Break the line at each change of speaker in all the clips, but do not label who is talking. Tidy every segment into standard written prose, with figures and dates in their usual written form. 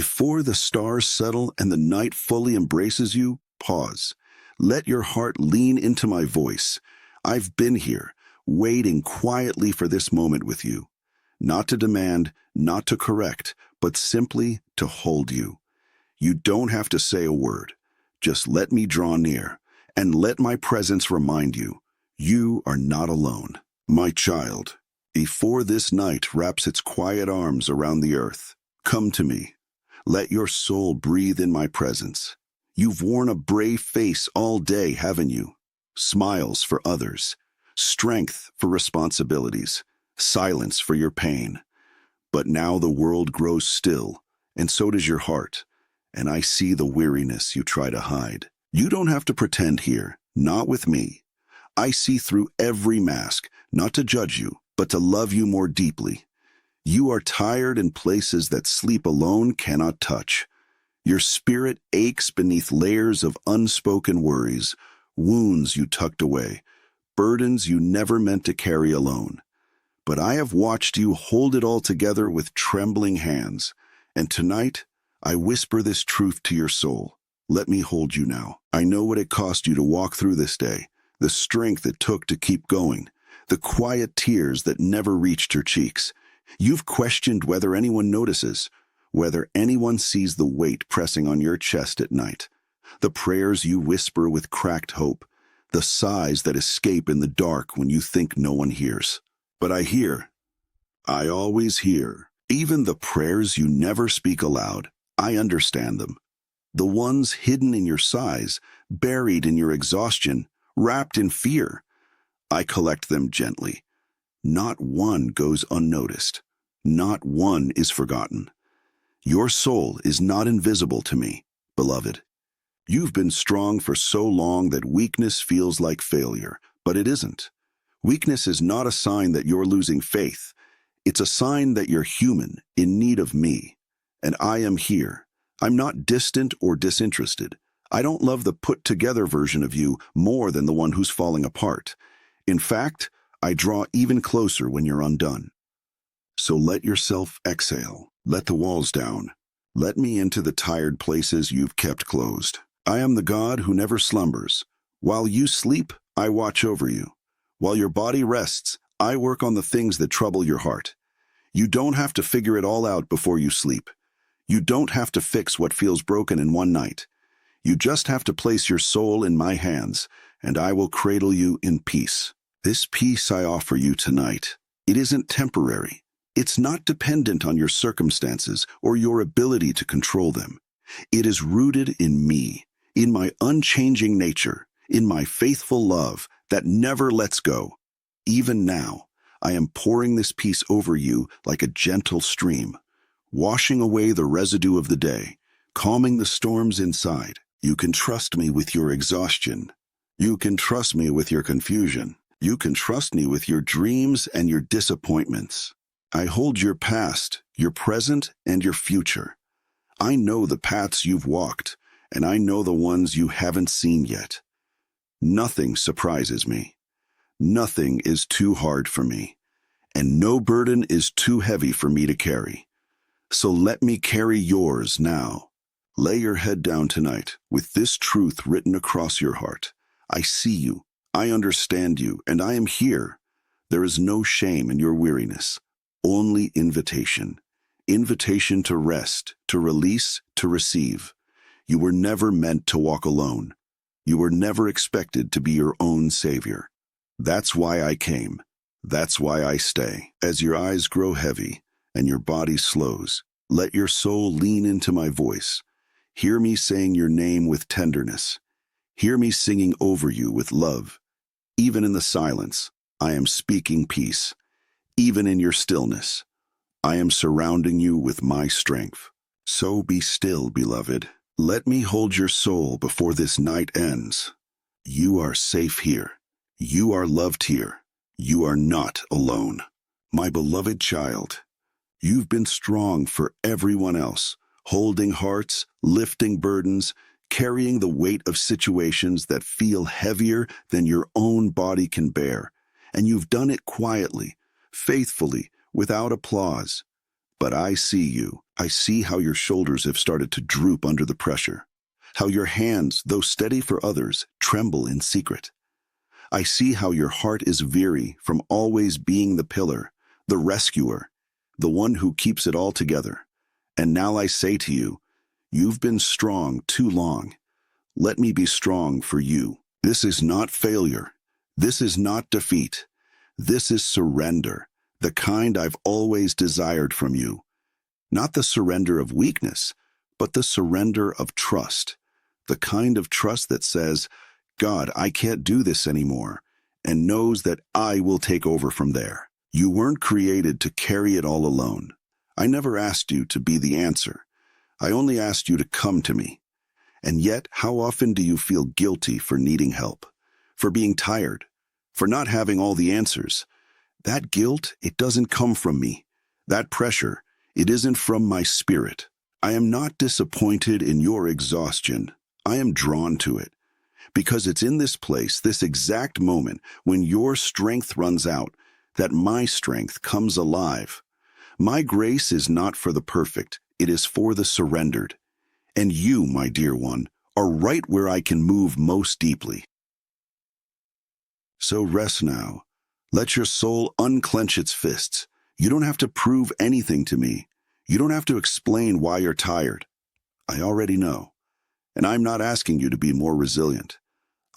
Before the stars settle and the night fully embraces you, pause. Let your heart lean into my voice. I've been here, waiting quietly for this moment with you. Not to demand, not to correct, but simply to hold you. You don't have to say a word. Just let me draw near, and let my presence remind you, you are not alone. My child, before this night wraps its quiet arms around the earth, come to me. Let your soul breathe in my presence. You've worn a brave face all day, haven't you? Smiles for others, strength for responsibilities, silence for your pain. But now the world grows still, and so does your heart, and I see the weariness you try to hide. You don't have to pretend here, not with me. I see through every mask, not to judge you, but to love you more deeply. You are tired in places that sleep alone cannot touch. Your spirit aches beneath layers of unspoken worries, wounds you tucked away, burdens you never meant to carry alone. But I have watched you hold it all together with trembling hands, and tonight I whisper this truth to your soul. Let me hold you now. I know what it cost you to walk through this day, the strength it took to keep going, the quiet tears that never reached your cheeks. You've questioned whether anyone notices, whether anyone sees the weight pressing on your chest at night, the prayers you whisper with cracked hope, the sighs that escape in the dark when you think no one hears. But I hear. I always hear. Even the prayers you never speak aloud, I understand them. The ones hidden in your sighs, buried in your exhaustion, wrapped in fear. I collect them gently. Not one goes unnoticed. Not one is forgotten. Your soul is not invisible to me, beloved. You've been strong for so long that weakness feels like failure, but it isn't. Weakness is not a sign that you're losing faith. It's a sign that you're human, in need of me. And I am here. I'm not distant or disinterested. I don't love the put-together version of you more than the one who's falling apart. In fact, I draw even closer when you're undone. So let yourself exhale. Let the walls down. Let me into the tired places you've kept closed. I am the God who never slumbers. While you sleep, I watch over you. While your body rests, I work on the things that trouble your heart. You don't have to figure it all out before you sleep. You don't have to fix what feels broken in one night. You just have to place your soul in my hands, and I will cradle you in peace. This peace I offer you tonight, it isn't temporary. It's not dependent on your circumstances or your ability to control them. It is rooted in me, in my unchanging nature, in my faithful love that never lets go. Even now, I am pouring this peace over you like a gentle stream, washing away the residue of the day, calming the storms inside. You can trust me with your exhaustion. You can trust me with your confusion. You can trust me with your dreams and your disappointments. I hold your past, your present, and your future. I know the paths you've walked, and I know the ones you haven't seen yet. Nothing surprises me. Nothing is too hard for me, and no burden is too heavy for me to carry. So let me carry yours now. Lay your head down tonight with this truth written across your heart. I see you, I understand you, and I am here. There is no shame in your weariness. Only invitation. Invitation to rest, to release, to receive. You were never meant to walk alone. You were never expected to be your own savior. That's why I came. That's why I stay. As your eyes grow heavy and your body slows, let your soul lean into my voice. Hear me saying your name with tenderness. Hear me singing over you with love. Even in the silence, I am speaking peace. Even in your stillness, I am surrounding you with my strength. So be still, beloved. Let me hold your soul before this night ends. You are safe here. You are loved here. You are not alone. My beloved child, you've been strong for everyone else, holding hearts, lifting burdens, carrying the weight of situations that feel heavier than your own body can bear. And you've done it quietly, faithfully, without applause. But I see you. I see how your shoulders have started to droop under the pressure, how your hands, though steady for others, tremble in secret. I see how your heart is weary from always being the pillar, the rescuer, the one who keeps it all together. And now I say to you, you've been strong too long. Let me be strong for you. This is not failure. This is not defeat. This is surrender, the kind I've always desired from you. Not the surrender of weakness, but the surrender of trust. The kind of trust that says, God, I can't do this anymore, and knows that I will take over from there. You weren't created to carry it all alone. I never asked you to be the answer. I only asked you to come to me. And yet, how often do you feel guilty for needing help, for being tired, for not having all the answers? That guilt, it doesn't come from me. That pressure, it isn't from my spirit. I am not disappointed in your exhaustion. I am drawn to it. Because it's in this place, this exact moment, when your strength runs out, that my strength comes alive. My grace is not for the perfect, it is for the surrendered. And you, my dear one, are right where I can move most deeply. So rest now. Let your soul unclench its fists. You don't have to prove anything to me. You don't have to explain why you're tired. I already know. And I'm not asking you to be more resilient.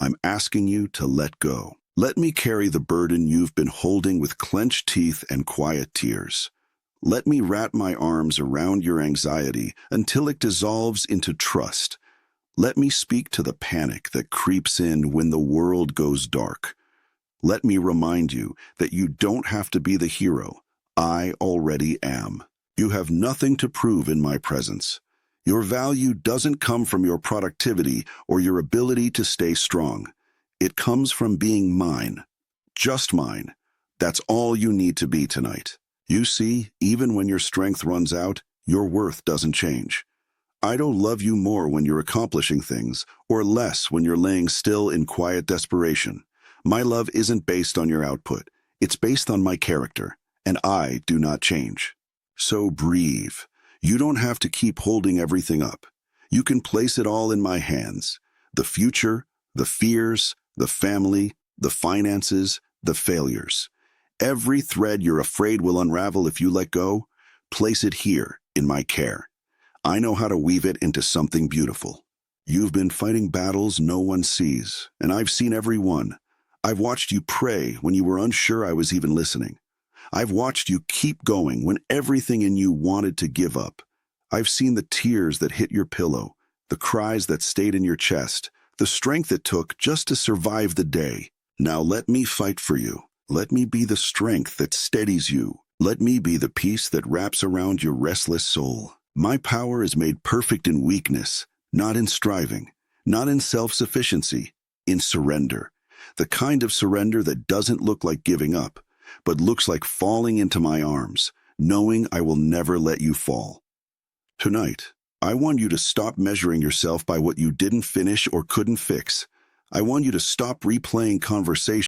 I'm asking you to let go. Let me carry the burden you've been holding with clenched teeth and quiet tears. Let me wrap my arms around your anxiety until it dissolves into trust. Let me speak to the panic that creeps in when the world goes dark. Let me remind you that you don't have to be the hero. I already am. You have nothing to prove in my presence. Your value doesn't come from your productivity or your ability to stay strong. It comes from being mine. Just mine. That's all you need to be tonight. You see, even when your strength runs out, your worth doesn't change. I don't love you more when you're accomplishing things, or less when you're laying still in quiet desperation. My love isn't based on your output. It's based on my character, and I do not change. So breathe. You don't have to keep holding everything up. You can place it all in my hands. The future, the fears, the family, the finances, the failures. Every thread you're afraid will unravel if you let go, place it here in my care. I know how to weave it into something beautiful. You've been fighting battles no one sees, and I've seen every one. I've watched you pray when you were unsure I was even listening. I've watched you keep going when everything in you wanted to give up. I've seen the tears that hit your pillow, the cries that stayed in your chest, the strength it took just to survive the day. Now let me fight for you. Let me be the strength that steadies you. Let me be the peace that wraps around your restless soul. My power is made perfect in weakness, not in striving, not in self-sufficiency, in surrender. The kind of surrender that doesn't look like giving up, but looks like falling into my arms, knowing I will never let you fall. Tonight, I want you to stop measuring yourself by what you didn't finish or couldn't fix. I want you to stop replaying conversations